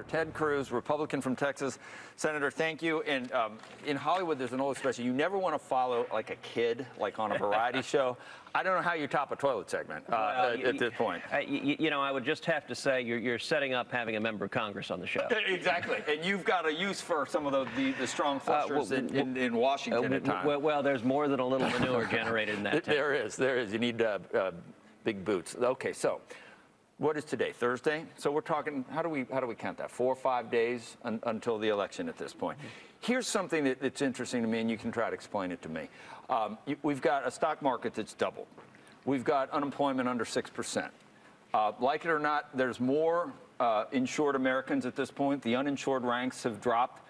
Ted Cruz, Republican from Texas. Senator, thank you. And in Hollywood, there's an old expression: you never want to follow like a kid, like on a variety show. I don't know how you top a toilet segment at this point. You know, I would just have to say you're setting up having a member of Congress on the show. Exactly. And you've got a use for some of the strong flushers in Washington at times. Well, there's more than a little manure generated in that tank. There is. You need big boots. Okay, so what is today? Thursday? So we're talking, how do we count that? 4 or 5 days until the election at this point. Here's something that's interesting to me, and you can try to explain it to me. We've got a stock market that's doubled. We've got unemployment under 6%. Like it or not, there's more insured Americans at this point. The uninsured ranks have dropped.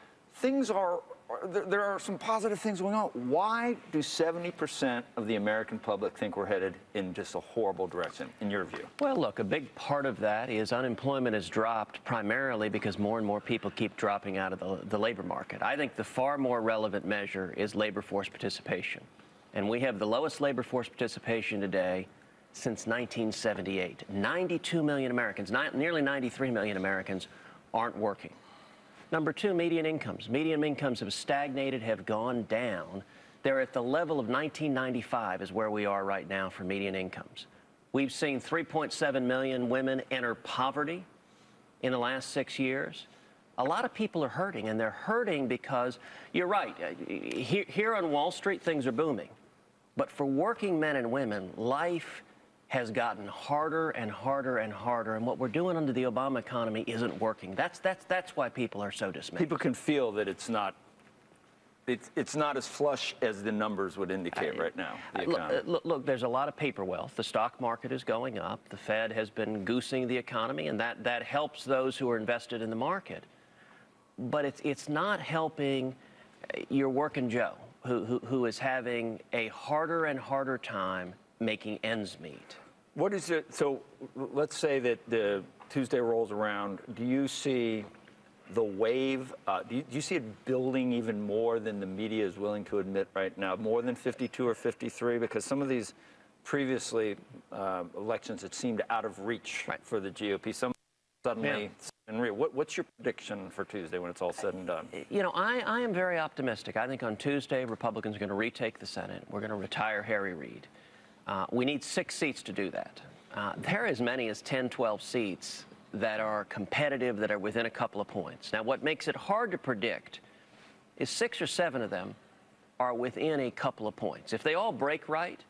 There are some positive things going on. Why do 70% of the American public think we're headed in just a horrible direction, in your view? Well, look, a big part of that is unemployment has dropped primarily because more and more people keep dropping out of the labor market. I think the far more relevant measure is labor force participation. And we have the lowest labor force participation today since 1978. 92 million Americans, nearly 93 million Americans aren't working. Number two, median incomes. Median incomes have stagnated, have gone down. They're at the level of 1995 is where we are right now for median incomes. We've seen 3.7 million women enter poverty in the last 6 years. A lot of people are hurting, and they're hurting because, you're right, here on Wall Street, things are booming. But for working men and women, life has gotten harder and harder and harder, and what we're doing under the Obama economy isn't working. That's why people are so dismayed. People can feel that it's not as flush as the numbers would indicate right now. Look, there's a lot of paper wealth. The stock market is going up. The Fed has been goosing the economy, and that helps those who are invested in the market. But it's not helping your working Joe, who is having a harder and harder time making ends meet. What is it? So let's say that the Tuesday rolls around. Do you see the wave? Do you see it building even more than the media is willing to admit right now? More than 52 or 53? Because some of these previously elections, it seemed out of reach for the GOP. Some suddenly. Yeah. What's your prediction for Tuesday when it's all said and done? You know, I am very optimistic. I think on Tuesday, Republicans are going to retake the Senate. We're going to retire Harry Reid. We need 6 seats to do that. There are as many as 10, 12 seats that are competitive, that are within a couple of points. Now, what makes it hard to predict is 6 or 7 of them are within a couple of points. If they all break right,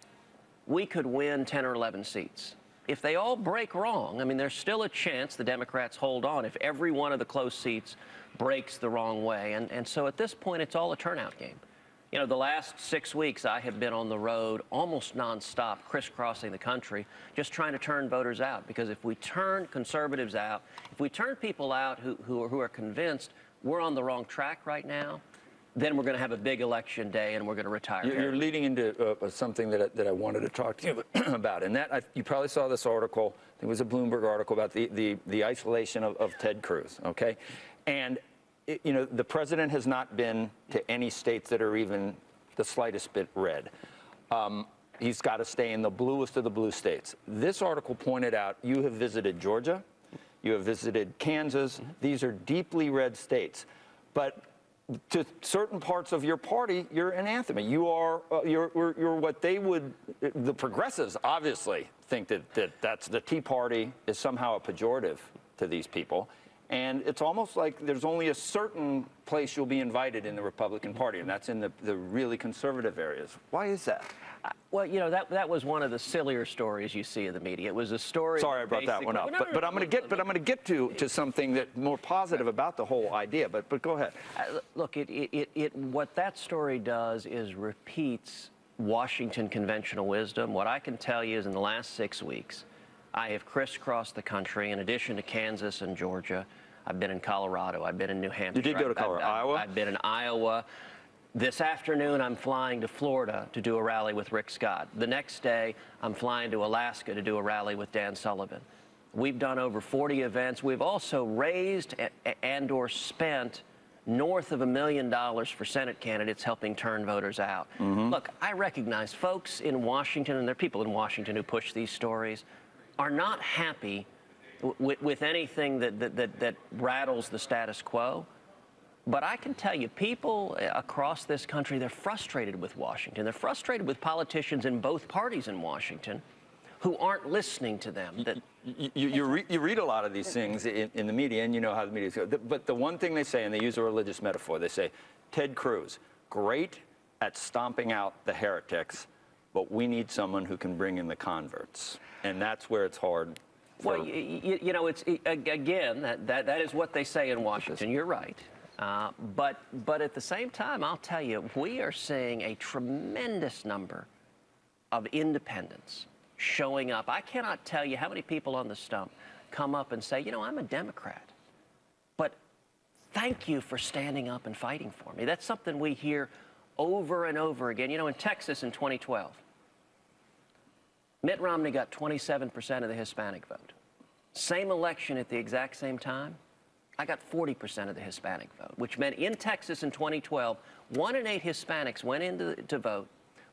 we could win 10 or 11 seats. If they all break wrong, I mean, there's still a chance the Democrats hold on if every one of the close seats breaks the wrong way. And so at this point, it's all a turnout game. You know, the last 6 weeks, I have been on the road almost nonstop, crisscrossing the country, just trying to turn voters out. Because if we turn conservatives out, if we turn people out who are convinced we're on the wrong track right now, then we're going to have a big election day and we're going to retire. You're leading into something that I wanted to talk to you about. And you probably saw this article. I think it was a Bloomberg article about the isolation of Ted Cruz, okay? And you know, the president has not been to any states that are even the slightest bit red. He's got to stay in the bluest of the blue states. This article pointed out you have visited Georgia, you have visited Kansas. These are deeply red states. But to certain parts of your party, you're anathema. You're what they would, the progressives obviously think that's the Tea Party is somehow a pejorative to these people. And it's almost like there's only a certain place you'll be invited in the Republican Party, and that's in the really conservative areas. Why is that? Well, you know, that was one of the sillier stories you see in the media. It was a story. Sorry, I brought that one up. But I'm going to get to something that more positive about the whole idea. But go ahead. Look, what that story does is repeats Washington conventional wisdom. What I can tell you is in the last 6 weeks, I have crisscrossed the country. In addition to Kansas and Georgia, I've been in Colorado. I've been in New Hampshire. You did go to Colorado. Iowa? I've been in Iowa. This afternoon, I'm flying to Florida to do a rally with Rick Scott. The next day, I'm flying to Alaska to do a rally with Dan Sullivan. We've done over 40 events. We've also raised and/or spent north of $1 million for Senate candidates helping turn voters out. Look, I recognize folks in Washington, and there are people in Washington who push these stories, are not happy with anything that rattles the status quo. But I can tell you, people across this country, they're frustrated with Washington. They're frustrated with politicians in both parties in Washington who aren't listening to them. You read a lot of these things in the media, and you know how the media goes. But the one thing they say, and they use a religious metaphor, they say, Ted Cruz, great at stomping out the heretics, but we need someone who can bring in the converts. And that's where it's hard. Well, you know, again, that is what they say in Washington. You're right. But at the same time, I'll tell you, we are seeing a tremendous number of independents showing up. I cannot tell you how many people on the stump come up and say, you know, I'm a Democrat, but thank you for standing up and fighting for me. That's something we hear over and over again. You know, in Texas in 2012, Mitt Romney got 27% of the Hispanic vote. Same election at the exact same time, I got 40% of the Hispanic vote, which meant in Texas in 2012, 1 in 8 Hispanics went in to vote,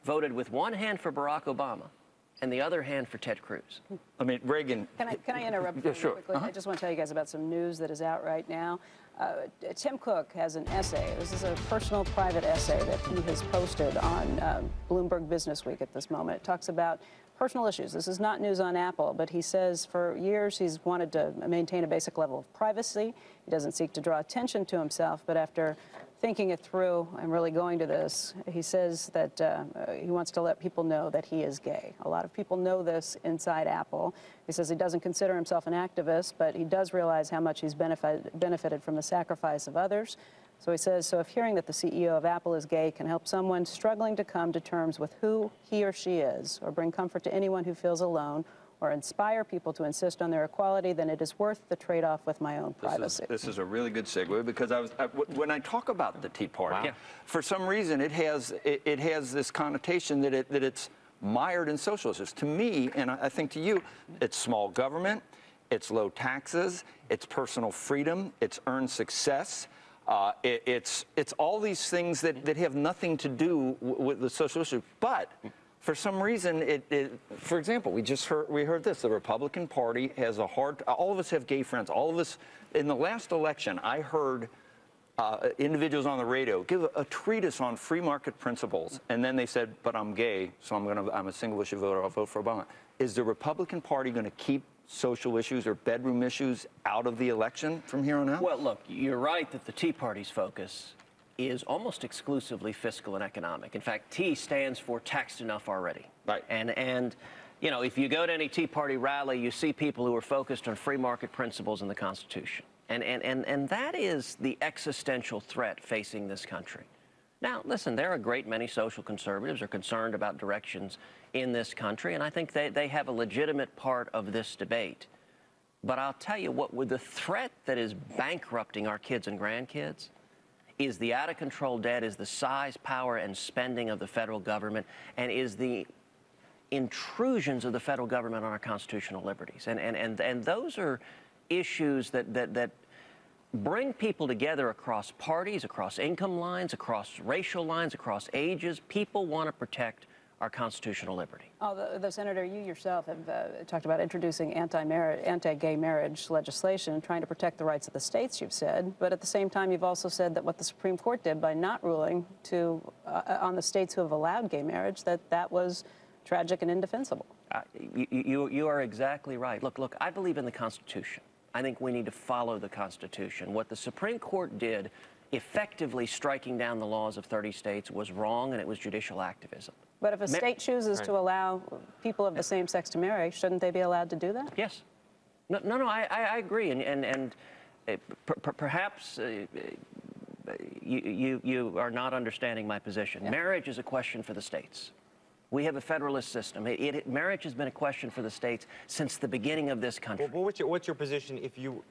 voted with one hand for Barack Obama and the other hand for Ted Cruz. I mean, Reagan. Can I interrupt yeah, sure. quickly? I just want to tell you guys about some news that is out right now. Tim Cook has an essay. This is a personal, private essay that he has posted on Bloomberg Business Week at this moment. It talks about personal issues. This is not news on Apple, but he says for years he's wanted to maintain a basic level of privacy. He doesn't seek to draw attention to himself, but after thinking it through and really going to this, he says that he wants to let people know that he is gay. A lot of people know this inside Apple. He says he doesn't consider himself an activist, but he does realize how much he's benefited from the sacrifice of others. So he says, so if hearing that the CEO of Apple is gay can help someone struggling to come to terms with who he or she is, or bring comfort to anyone who feels alone, or inspire people to insist on their equality, then it is worth the trade-off with my own privacy. This is a really good segue, because when I talk about the Tea Party, Wow. for some reason it has this connotation that it's mired in social issues. To me, and I think to you, it's small government, it's low taxes, it's personal freedom, it's earned success. It's all these things that have nothing to do with the social issue. But for some reason, for example, we heard this. The Republican Party has a hard. All of us have gay friends. All of us. In the last election, I heard individuals on the radio give a treatise on free market principles, and then they said, "But I'm gay, so I'm a single issue voter. I'll vote for Obama." Is the Republican Party going to keep social issues or bedroom issues out of the election from here on out? Well, look, you're right that the Tea Party's focus is almost exclusively fiscal and economic. In fact, T stands for taxed enough already. Right. And you know, if you go to any Tea Party rally, you see people who are focused on free market principles and the Constitution. And that is the existential threat facing this country. Now, listen, there are a great many social conservatives who are concerned about directions in this country, and I think they have a legitimate part of this debate. But I'll tell you what, with the threat that is bankrupting our kids and grandkids is the out-of-control debt, is the size, power, and spending of the federal government, and is the intrusions of the federal government on our constitutional liberties. And those are issues that bring people together across parties, across income lines, across racial lines, across ages. People want to protect our constitutional liberty. Although, Senator, you yourself have talked about introducing anti-gay marriage legislation, trying to protect the rights of the states, you've said. But at the same time, you've also said that what the Supreme Court did by not ruling on the states who have allowed gay marriage, that was tragic and indefensible. You are exactly right. Look, I believe in the Constitution. I think we need to follow the Constitution. What the Supreme Court did, effectively striking down the laws of 30 states, was wrong, and it was judicial activism. But if a state chooses to allow people of the same sex to marry, shouldn't they be allowed to do that? Yes. No, I agree. And perhaps you are not understanding my position. Yeah. Marriage is a question for the states. We have a federalist system. Marriage has been a question for the states since the beginning of this country. Well, what's your position if you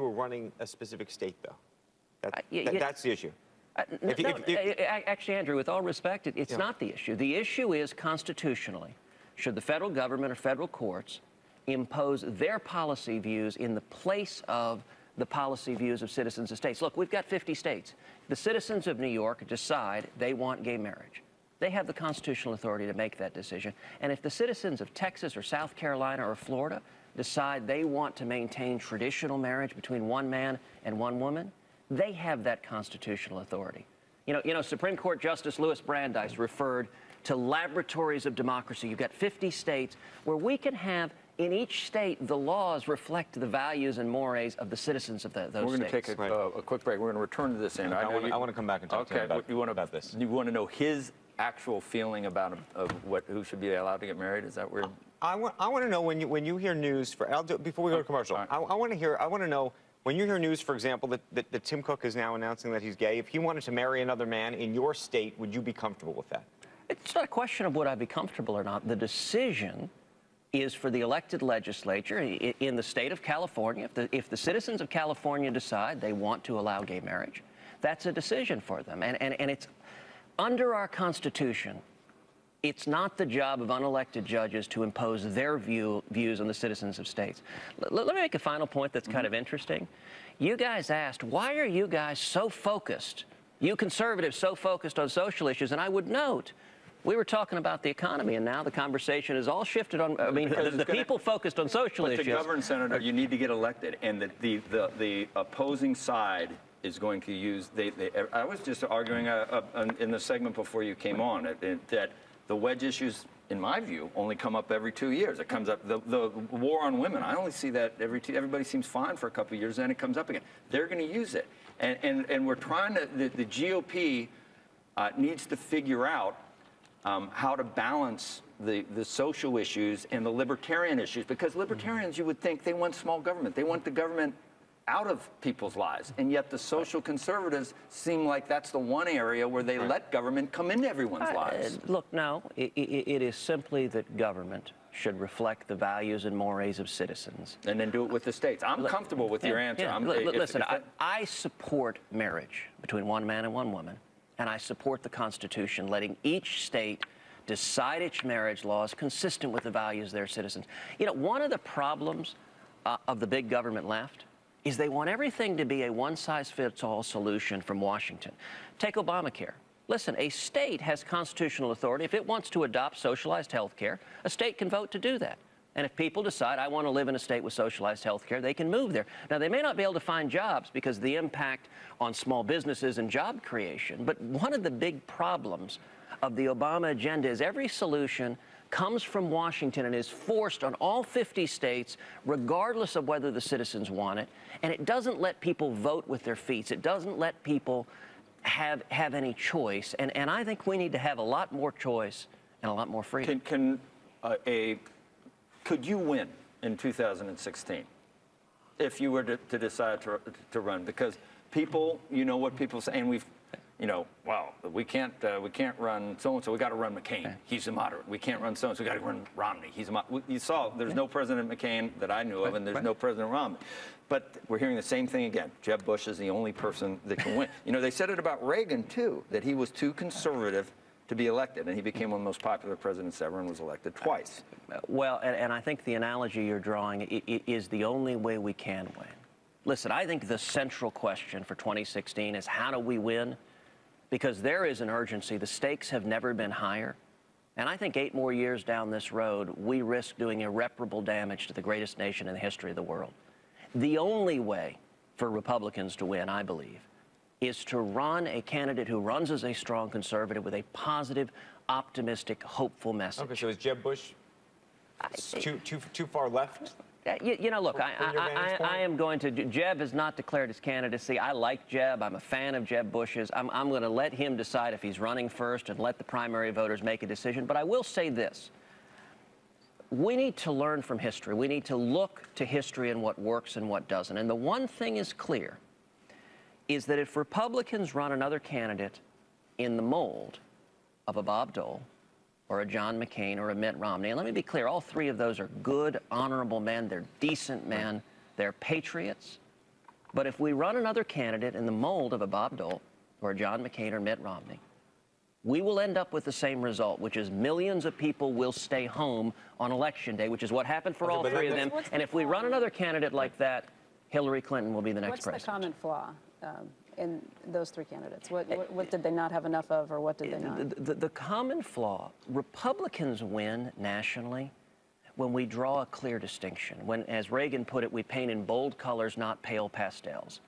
were running a specific state, though? That's the issue. Actually, Andrew, with all respect, it's not the issue. The issue is constitutionally, should the federal government or federal courts impose their policy views in the place of the policy views of citizens of states? Look, we've got 50 states. The citizens of New York decide they want gay marriage. They have the constitutional authority to make that decision. And if the citizens of Texas or South Carolina or Florida decide they want to maintain traditional marriage between one man and one woman, they have that constitutional authority. You know, Supreme Court Justice Louis Brandeis referred to laboratories of democracy. You've got 50 states where we can have, in each state, the laws reflect the values and mores of the citizens of those states. We're going to take a quick break. We're going to return to this, Andrew. I want to come back and talk to him about this. You want to know his actual feeling about who should be allowed to get married? Is that weird? I want to know when you hear news before we go to commercial. Right. I want to know when you hear news, for example, that Tim Cook is now announcing that he's gay. If he wanted to marry another man in your state, would you be comfortable with that? It's not a question of would I be comfortable or not. The decision is for the elected legislature in the state of California. If the citizens of California decide they want to allow gay marriage, that's a decision for them. And it's under our Constitution. It's not the job of unelected judges to impose their views on the citizens of states. Let me make a final point that's kind of interesting. You guys asked, why are you guys so focused, you conservatives so focused on social issues? And I would note, we were talking about the economy, and now the conversation is all shifted on, I mean, the people focused on social issues. But to govern, Senator, you need to get elected, and the opposing side is going to use, I was just arguing in the segment before you came on, that the wedge issues, in my view, only come up every 2 years. It comes up, the war on women, I only see that everybody seems fine for a couple of years, then it comes up again. They're going to use it. And we're trying to, the GOP needs to figure out how to balance the social issues and the libertarian issues, because libertarians, you would think, they want small government. They want the government out of people's lives, and yet the social conservatives seem like that's the one area where they let government come into everyone's lives. Look, no, it is simply that government should reflect the values and mores of citizens. And then do it with the states. I'm comfortable with your answer. Yeah. Listen, I support marriage between one man and one woman, and I support the Constitution letting each state decide its marriage laws consistent with the values of their citizens. You know, one of the problems of the big government left is they want everything to be a one-size-fits-all solution from Washington. Take Obamacare. Listen, a state has constitutional authority. If it wants to adopt socialized health care, a state can vote to do that. And if people decide, I want to live in a state with socialized health care, they can move there. Now, they may not be able to find jobs because of the impact on small businesses and job creation, but one of the big problems of the Obama agenda is every solution comes from Washington and is forced on all 50 states, regardless of whether the citizens want it. And it doesn't let people vote with their feet. It doesn't let people have any choice. And I think we need to have a lot more choice and a lot more freedom. Could you win in 2016 if you were to decide to run? Because people, you know what people say, and we've, you know, well, we can't run so-and-so, we got to run McCain. He's a moderate. We can't run so-and-so, we got to run Romney. He's a moderate. You saw, there's no President McCain that I knew of, and there's no President Romney. But we're hearing the same thing again. Jeb Bush is the only person that can win. You know, they said it about Reagan, too, that he was too conservative to be elected, and he became one of the most popular presidents ever and was elected twice. Well, and I think the analogy you're drawing is the only way we can win. Listen, I think the central question for 2016 is how do we win? Because there is an urgency. The stakes have never been higher. And I think 8 more years down this road, we risk doing irreparable damage to the greatest nation in the history of the world. The only way for Republicans to win, I believe, is to run a candidate who runs as a strong conservative with a positive, optimistic, hopeful message. Okay, so is Jeb Bush too far left? You know, look, I am going to, Jeb has not declared his candidacy. I like Jeb. I'm a fan of Jeb Bush's. I'm going to let him decide if he's running first and let the primary voters make a decision. But I will say this. We need to learn from history. We need to look to history and what works and what doesn't. And the one thing is clear is that if Republicans run another candidate in the mold of a Bob Dole or a John McCain or a Mitt Romney, and let me be clear, all 3 of those are good, honorable men. They're decent men. They're patriots. But if we run another candidate in the mold of a Bob Dole or a John McCain or Mitt Romney, we will end up with the same result, which is millions of people will stay home on Election Day, which is what happened for all 3 of them. And if we run another candidate like that, Hillary Clinton will be the next president. What's the common flaw in those 3 candidates? What did they not have enough of, or what did they not? The common flaw, Republicans win nationally when we draw a clear distinction, when, as Reagan put it, we paint in bold colors, not pale pastels.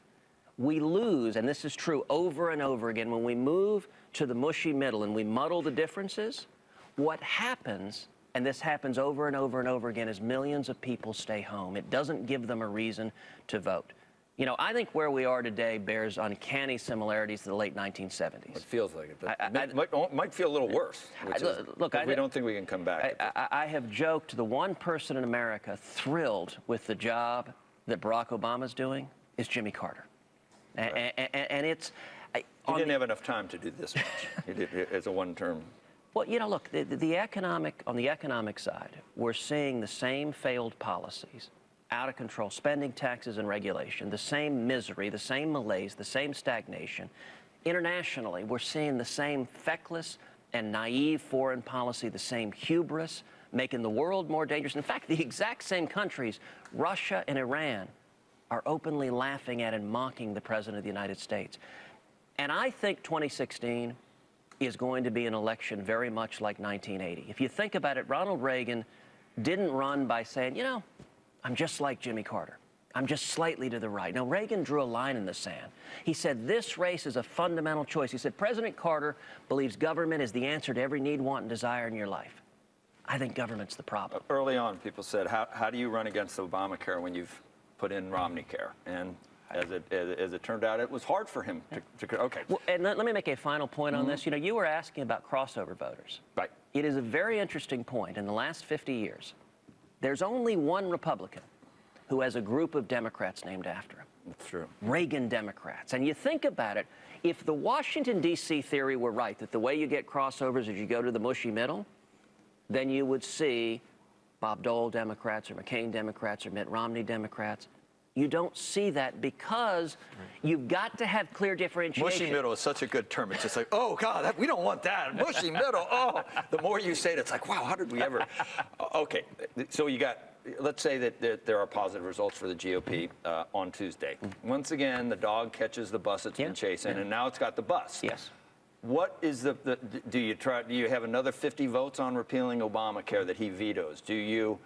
We lose, and this is true over and over again, when we move to the mushy middle and we muddle the differences, what happens, and this happens over and over and over again, is millions of people stay home. It doesn't give them a reason to vote. You know, I think where we are today bears uncanny similarities to the late 1970s. It feels like it. Might feel a little worse. Look, we don't think we can come back. I have joked the one person in America thrilled with the job that Barack Obama's doing is Jimmy Carter. Right. And it's... He didn't have enough time to do this much. He did as a one-term. Well, you know, look, on the economic side, we're seeing the same failed policies, out of control spending, taxes, and regulation, the same misery, the same malaise, the same stagnation. Internationally, we're seeing the same feckless and naive foreign policy, the same hubris, making the world more dangerous. In fact, the exact same countries, Russia and Iran, are openly laughing at and mocking the President of the United States. And I think 2016 is going to be an election very much like 1980. If you think about it, Ronald Reagan didn't run by saying, you know, I'm just like Jimmy Carter. I'm just slightly to the right. No, Reagan drew a line in the sand. He said, this race is a fundamental choice. He said, President Carter believes government is the answer to every need, want, and desire in your life. I think government's the problem. Early on, people said, how do you run against Obamacare when you've put in Romney Care? And as it turned out, it was hard for him to okay. Well, and let me make a final point on this. You know, you were asking about crossover voters. Right. It is a very interesting point. In the last 50 years, there's only one Republican who has a group of Democrats named after him. That's true. Reagan Democrats. And you think about it, if the Washington, D.C. theory were right, that the way you get crossovers is you go to the mushy middle, then you would see Bob Dole Democrats or McCain Democrats or Mitt Romney Democrats. You don't see that because you've got to have clear differentiation. Mushy middle is such a good term. It's just like, oh, God, we don't want that. Mushy middle. Oh, the more you say it, it's like, wow, how did we ever? Okay, so you got, let's say that there are positive results for the GOP on Tuesday. Once again, the dog catches the bus it's been chasing, and now it's got the bus. Yes. What is do you have another 50 votes on repealing Obamacare that he vetoes? Do you?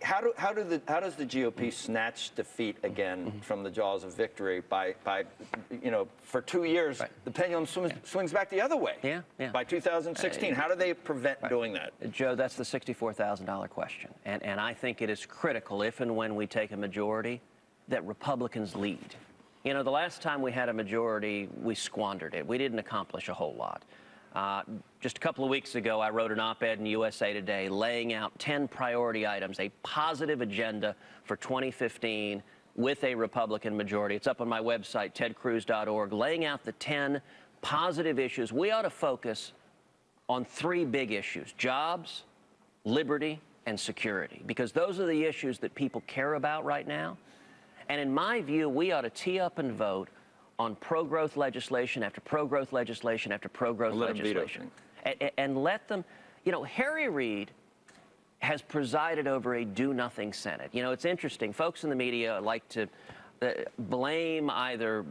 How does the GOP snatch defeat again from the jaws of victory by you know, for 2 years the pendulum swings back the other way? Yeah. By 2016, how do they prevent doing that? Joe, that's the $64,000 question, and I think it is critical if and when we take a majority that Republicans lead. You know, the last time we had a majority, we squandered it. We didn't accomplish a whole lot. Just a couple of weeks ago, I wrote an op-ed in USA Today laying out 10 priority items, a positive agenda for 2015 with a Republican majority. It's up on my website, tedcruz.org, laying out the 10 positive issues. We ought to focus on 3 big issues: jobs, liberty, and security, because those are the issues that people care about right now. And in my view, we ought to tee up and vote on pro-growth legislation after pro-growth legislation after pro-growth legislation. And let them, you know, Harry Reid has presided over a do-nothing Senate. You know, it's interesting. Folks in the media like to blame either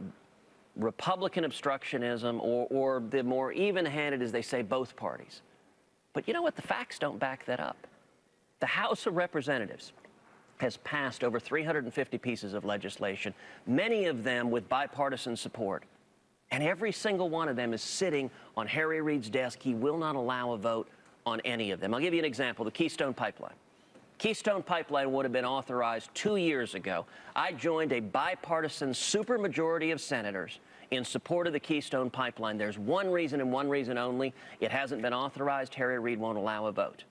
Republican obstructionism or the more even-handed, as they say, both parties. But you know what? The facts don't back that up. The House of Representatives has passed over 350 pieces of legislation, many of them with bipartisan support. And every single one of them is sitting on Harry Reid's desk. He will not allow a vote on any of them. I'll give you an example, the Keystone Pipeline. Keystone Pipeline would have been authorized 2 years ago. I joined a bipartisan supermajority of senators in support of the Keystone Pipeline. There's one reason and one reason only: it hasn't been authorized. Harry Reid won't allow a vote.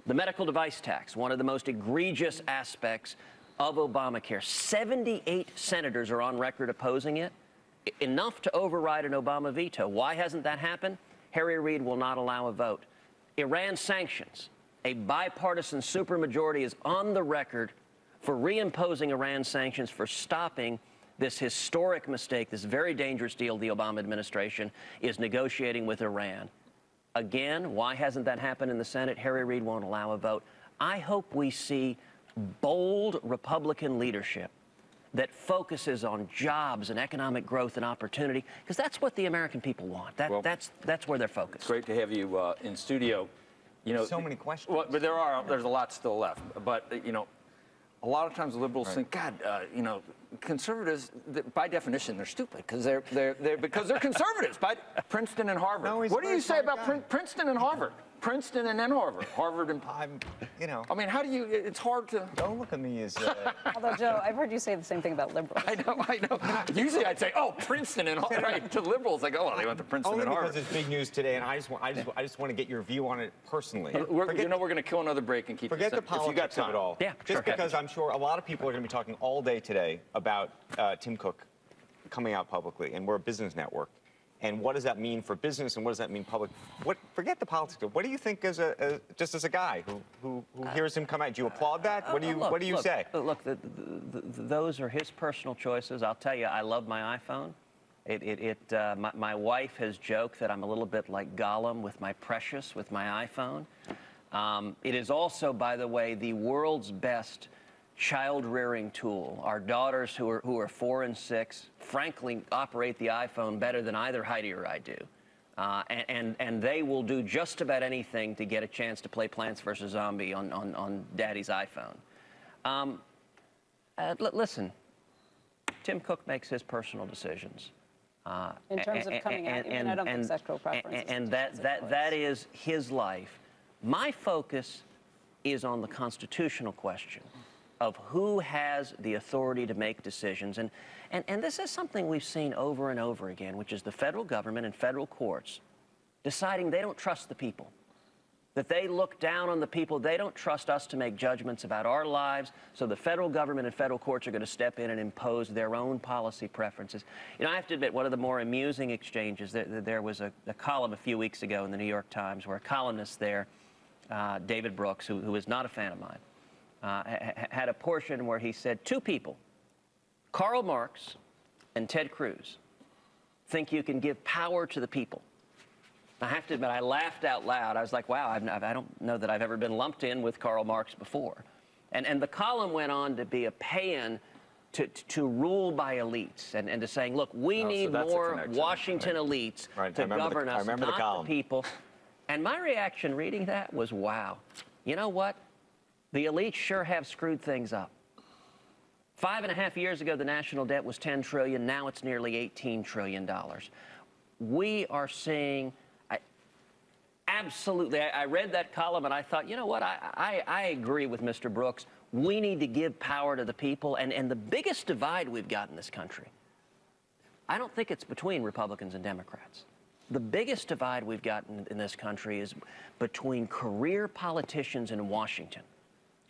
The medical device tax, one of the most egregious aspects of Obamacare. 78 senators are on record opposing it, enough to override an Obama veto. Why hasn't that happened? Harry Reid will not allow a vote. Iran sanctions. A bipartisan supermajority is on the record for reimposing Iran sanctions, for stopping this historic mistake, this very dangerous deal the Obama administration is negotiating with Iran. Again, why hasn't that happened in the Senate? Harry Reid won't allow a vote. I hope we see bold Republican leadership that focuses on jobs and economic growth and opportunity, because that's what the American people want. That's where they're focused. It's great to have you in studio. you know, So many questions. Well, but there's a lot still left. But you know, a lot of times liberals think, God, you know, conservatives, by definition, they're stupid because they're conservatives. By Princeton and Harvard. No, he's What do a you very say smart about guy. Princeton and Harvard? Princeton and then Harvard and. You know. I mean, how do you? It's hard to. Don't look at me as. Although, Joe, I've heard you say the same thing about liberals. I know. Usually I'd say, oh, Princeton and Harvard. Right, to liberals, like, oh, well, they went to Princeton Only and Harvard. because it's big news today, and I just want to get your view on it personally. We're going to kill another break and keep. Forget this the if you got politics of time. it all. Yeah, Just sure. because I'm sure a lot of people are going to be talking all day today about Tim Cook coming out publicly, and we're a business network. And what does that mean for business, and what does that mean public? Forget the politics. What do you think as just as a guy who hears him come out? Do you applaud that? What do you say? Look, those are his personal choices. I'll tell you, I love my iPhone. My wife has joked that I'm a little bit like Gollum with my Precious, with my iPhone. It is also, by the way, the world's best child-rearing tool. Our daughters, who are 4 and 6, frankly operate the iPhone better than either Heidi or I do. And they will do just about anything to get a chance to play Plants vs. Zombie on Daddy's iPhone. Listen, Tim Cook makes his personal decisions. In terms of coming out, I don't think sexual preference. And that is his life. My focus is on the constitutional question of who has the authority to make decisions. And this is something we've seen over and over again, which is the federal government and federal courts deciding they don't trust the people, that they look down on the people. They don't trust us to make judgments about our lives, so the federal government and federal courts are going to step in and impose their own policy preferences. You know, I have to admit, one of the more amusing exchanges, there was a column a few weeks ago in the New York Times where a columnist there, David Brooks, who is not a fan of mine, had a portion where he said 2 people, Karl Marx and Ted Cruz, think you can give power to the people. I have to admit, I laughed out loud. I was like, wow, I don't know that I've ever been lumped in with Karl Marx before. And the column went on to be a paean to rule by elites and to saying, look, we need more Washington elites to govern us, not the people. And my reaction reading that was, wow, you know what? The elites sure have screwed things up. 5.5 years ago, the national debt was $10 trillion. Now it's nearly $18 trillion. We are seeing, absolutely, I read that column and I thought, you know what, I agree with Mr. Brooks. We need to give power to the people. And the biggest divide we've got in this country, I don't think it's between Republicans and Democrats. The biggest divide we've got in this country is between career politicians in Washington,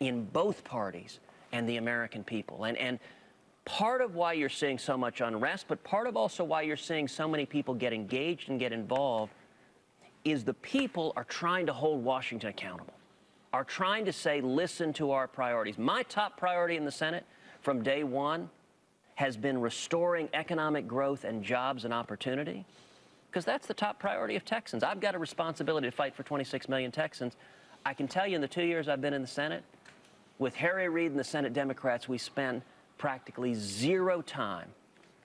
in both parties, and the American people. And part of why you're seeing so much unrest, but part of also why you're seeing so many people get engaged and get involved, is the people are trying to hold Washington accountable, are trying to say, listen to our priorities. My top priority in the Senate from day one has been restoring economic growth and jobs and opportunity, because that's the top priority of Texans. I've got a responsibility to fight for 26 million Texans. I can tell you in the 2 years I've been in the Senate, with Harry Reid and the Senate Democrats, we spend practically zero time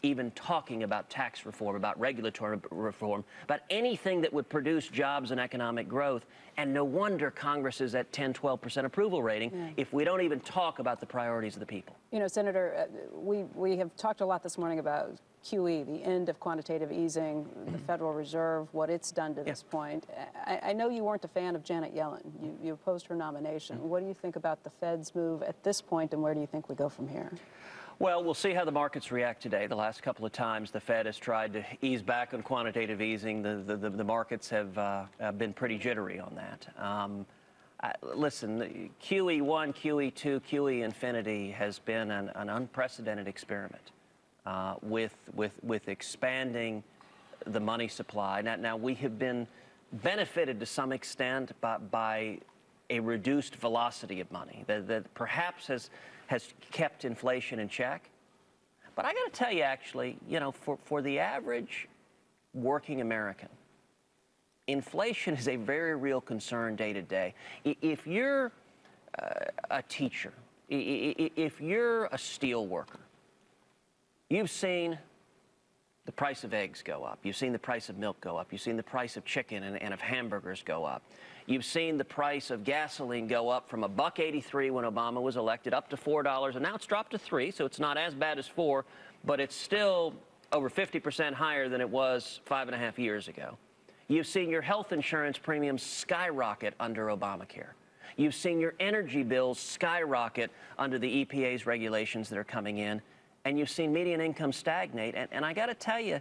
even talking about tax reform, about regulatory reform, about anything that would produce jobs and economic growth. And no wonder Congress is at 10, 12% approval rating if we don't even talk about the priorities of the people. You know, Senator, we have talked a lot this morning about QE, the end of quantitative easing, the Federal Reserve, what it's done to this point. I know you weren't a fan of Janet Yellen. You opposed her nomination. What do you think about the Fed's move at this point, and where do you think we go from here? Well, we'll see how the markets react today. The last couple of times the Fed has tried to ease back on quantitative easing, the markets have been pretty jittery on that. Listen, QE1, QE2, QE infinity has been an unprecedented experiment with expanding the money supply. Now we have been benefited to some extent by a reduced velocity of money that perhaps has kept inflation in check. But I got to tell you, actually, you know, for the average working American, inflation is a very real concern day to day. If you're a teacher, if you're a steel worker, you've seen the price of eggs go up. You've seen the price of milk go up. You've seen the price of chicken and of hamburgers go up. You've seen the price of gasoline go up from $1.83 when Obama was elected up to $4, and now it's dropped to $3, so it's not as bad as $4, but it's still over 50% higher than it was 5.5 years ago. You've seen your health insurance premiums skyrocket under Obamacare. You've seen your energy bills skyrocket under the EPA's regulations that are coming in, and you've seen median income stagnate. And I got to tell you,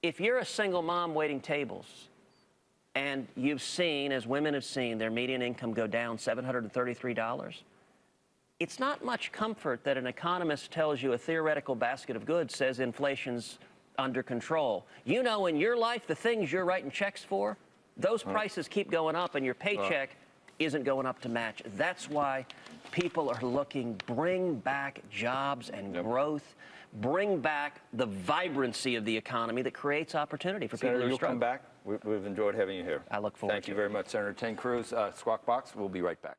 if you're a single mom waiting tables, and you've seen, as women have seen, their median income go down $733, it's not much comfort that an economist tells you a theoretical basket of goods says inflation's under control. You know, in your life, the things you're writing checks for, those prices keep going up, and your paycheck isn't going up to match. That's why people are looking, bring back jobs and growth, bring back the vibrancy of the economy that creates opportunity for people who are struggling. You'll come back. We've enjoyed having you here. I look forward to it. Thank you very much, Senator Ted Cruz. Squawk Box, we'll be right back.